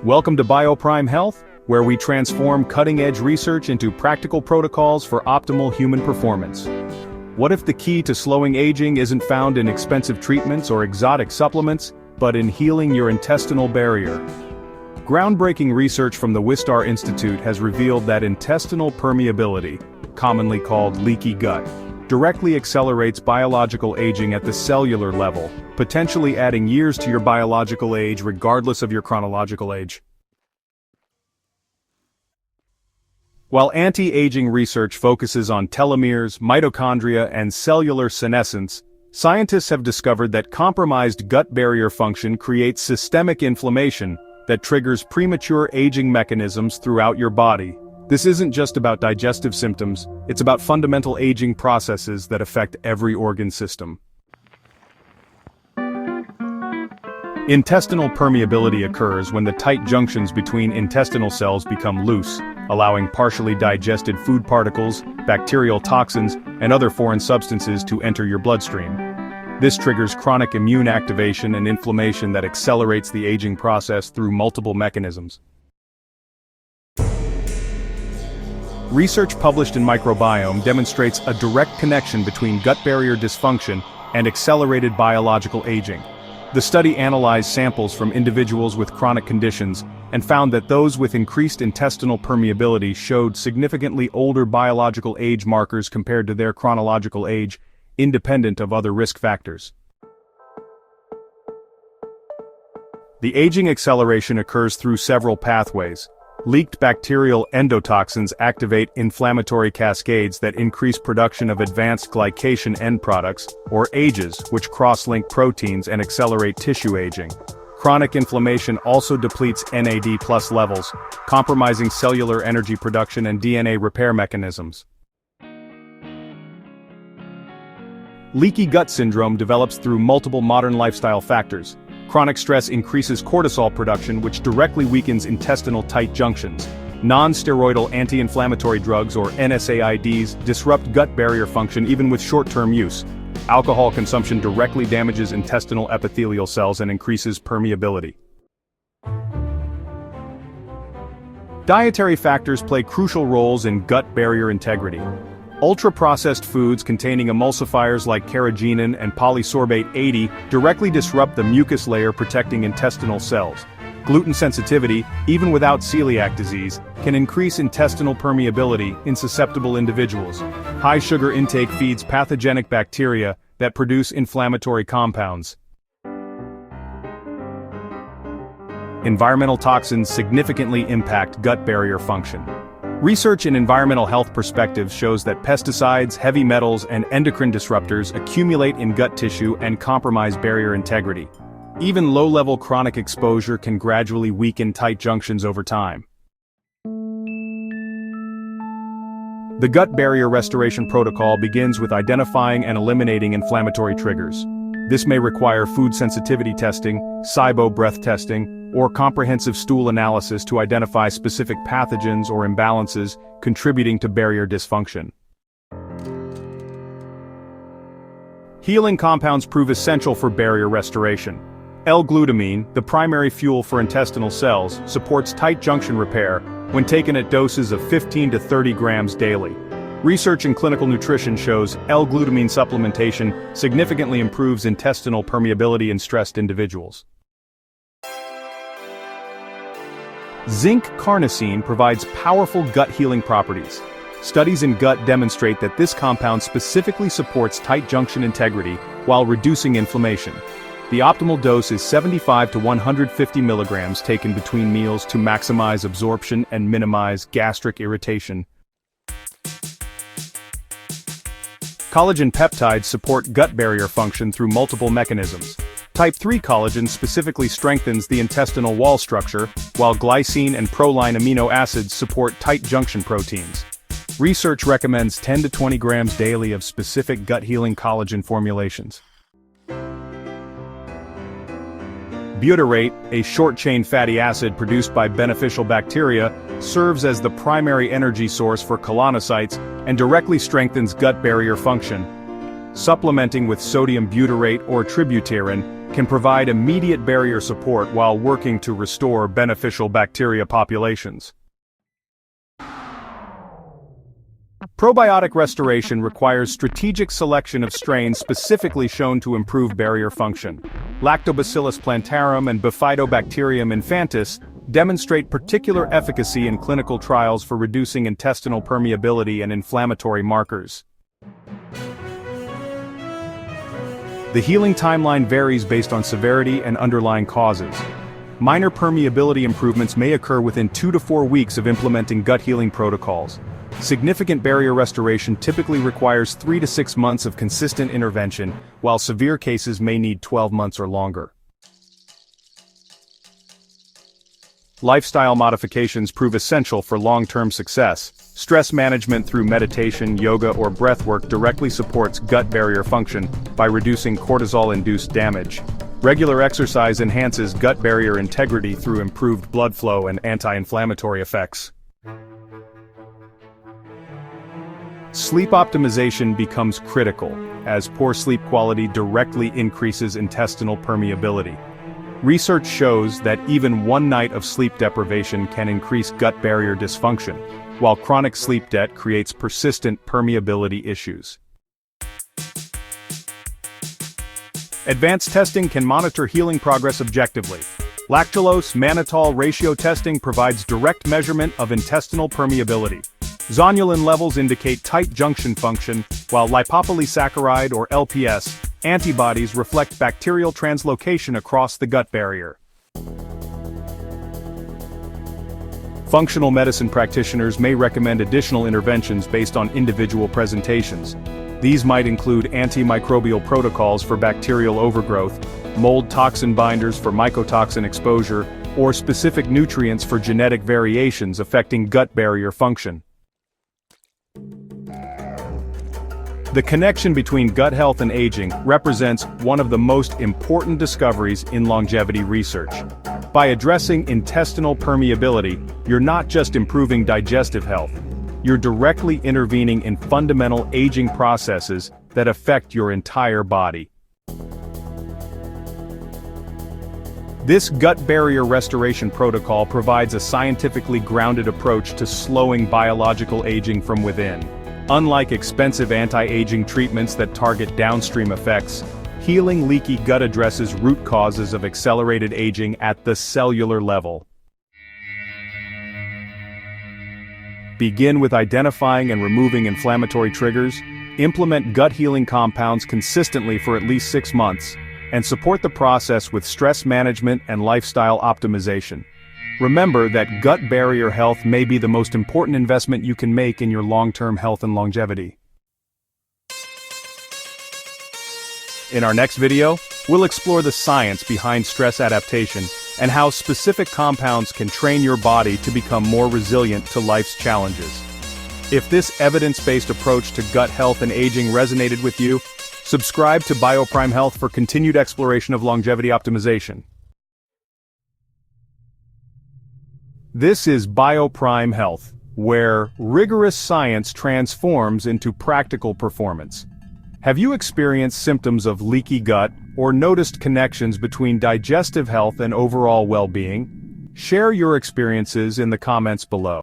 Welcome to BioPrime Health, where we transform cutting-edge research into practical protocols for optimal human performance. What if the key to slowing aging isn't found in expensive treatments or exotic supplements, but in healing your intestinal barrier? Groundbreaking research from the Wistar Institute has revealed that intestinal permeability, commonly called leaky gut, directly accelerates biological aging at the cellular level, potentially adding years to your biological age regardless of your chronological age. While anti-aging research focuses on telomeres, mitochondria, and cellular senescence, scientists have discovered that compromised gut barrier function creates systemic inflammation that triggers premature aging mechanisms throughout your body. This isn't just about digestive symptoms, it's about fundamental aging processes that affect every organ system. Intestinal permeability occurs when the tight junctions between intestinal cells become loose, allowing partially digested food particles, bacterial toxins, and other foreign substances to enter your bloodstream. This triggers chronic immune activation and inflammation that accelerates the aging process through multiple mechanisms. Research published in Microbiome demonstrates a direct connection between gut barrier dysfunction and accelerated biological aging. The study analyzed samples from individuals with chronic conditions and found that those with increased intestinal permeability showed significantly older biological age markers compared to their chronological age, independent of other risk factors. The aging acceleration occurs through several pathways. Leaked bacterial endotoxins activate inflammatory cascades that increase production of advanced glycation end products, or AGEs, which cross-link proteins and accelerate tissue aging. Chronic inflammation also depletes NAD+ levels, compromising cellular energy production and DNA repair mechanisms. Leaky gut syndrome develops through multiple modern lifestyle factors. Chronic stress increases cortisol production, which directly weakens intestinal tight junctions. Non-steroidal anti-inflammatory drugs, or NSAIDs, disrupt gut barrier function even with short-term use. Alcohol consumption directly damages intestinal epithelial cells and increases permeability. Dietary factors play crucial roles in gut barrier integrity. Ultra-processed foods containing emulsifiers like carrageenan and polysorbate 80 directly disrupt the mucus layer protecting intestinal cells. Gluten sensitivity, even without celiac disease, can increase intestinal permeability in susceptible individuals. High sugar intake feeds pathogenic bacteria that produce inflammatory compounds. Environmental toxins significantly impact gut barrier function. Research in environmental health perspectives shows that pesticides, heavy metals, and endocrine disruptors accumulate in gut tissue and compromise barrier integrity. Even low-level chronic exposure can gradually weaken tight junctions over time. The gut barrier restoration protocol begins with identifying and eliminating inflammatory triggers. This may require food sensitivity testing, SIBO breath testing, or comprehensive stool analysis to identify specific pathogens or imbalances contributing to barrier dysfunction. Healing compounds prove essential for barrier restoration. L-glutamine, the primary fuel for intestinal cells, supports tight junction repair when taken at doses of 15 to 30 grams daily. Research in clinical nutrition shows L-glutamine supplementation significantly improves intestinal permeability in stressed individuals. Zinc carnosine provides powerful gut healing properties. Studies in gut demonstrate that this compound specifically supports tight junction integrity while reducing inflammation. The optimal dose is 75 to 150 milligrams taken between meals to maximize absorption and minimize gastric irritation. Collagen peptides support gut barrier function through multiple mechanisms. Type 3 collagen specifically strengthens the intestinal wall structure, while glycine and proline amino acids support tight junction proteins. Research recommends 10 to 20 grams daily of specific gut-healing collagen formulations. Butyrate, a short-chain fatty acid produced by beneficial bacteria, serves as the primary energy source for colonocytes and directly strengthens gut barrier function. Supplementing with sodium butyrate or tributyrate can provide immediate barrier support while working to restore beneficial bacteria populations. Probiotic restoration requires strategic selection of strains specifically shown to improve barrier function. Lactobacillus plantarum and Bifidobacterium infantis demonstrate particular efficacy in clinical trials for reducing intestinal permeability and inflammatory markers. The healing timeline varies based on severity and underlying causes. Minor permeability improvements may occur within 2 to 4 weeks of implementing gut healing protocols. Significant barrier restoration typically requires 3 to 6 months of consistent intervention, while severe cases may need 12 months or longer. Lifestyle modifications prove essential for long-term success. Stress management through meditation, yoga, or breathwork directly supports gut barrier function by reducing cortisol-induced damage. Regular exercise enhances gut barrier integrity through improved blood flow and anti-inflammatory effects. Sleep optimization becomes critical, as poor sleep quality directly increases intestinal permeability. Research shows that even one night of sleep deprivation can increase gut barrier dysfunction, while chronic sleep debt creates persistent permeability issues. Advanced testing can monitor healing progress objectively. Lactulose-mannitol ratio testing provides direct measurement of intestinal permeability. Zonulin levels indicate tight junction function, while lipopolysaccharide or LPS antibodies reflect bacterial translocation across the gut barrier. Functional medicine practitioners may recommend additional interventions based on individual presentations. These might include antimicrobial protocols for bacterial overgrowth, mold toxin binders for mycotoxin exposure, or specific nutrients for genetic variations affecting gut barrier function. The connection between gut health and aging represents one of the most important discoveries in longevity research. By addressing intestinal permeability, you're not just improving digestive health, you're directly intervening in fundamental aging processes that affect your entire body. This gut barrier restoration protocol provides a scientifically grounded approach to slowing biological aging from within. Unlike expensive anti-aging treatments that target downstream effects, healing leaky gut addresses root causes of accelerated aging at the cellular level. Begin with identifying and removing inflammatory triggers, implement gut healing compounds consistently for at least 6 months, and support the process with stress management and lifestyle optimization. Remember that gut barrier health may be the most important investment you can make in your long-term health and longevity. In our next video, we'll explore the science behind stress adaptation and how specific compounds can train your body to become more resilient to life's challenges. If this evidence-based approach to gut health and aging resonated with you, subscribe to BioPrime Health for continued exploration of longevity optimization. This is BioPrime Health, where rigorous science transforms into practical performance. Have you experienced symptoms of leaky gut or noticed connections between digestive health and overall well-being? Share your experiences in the comments below.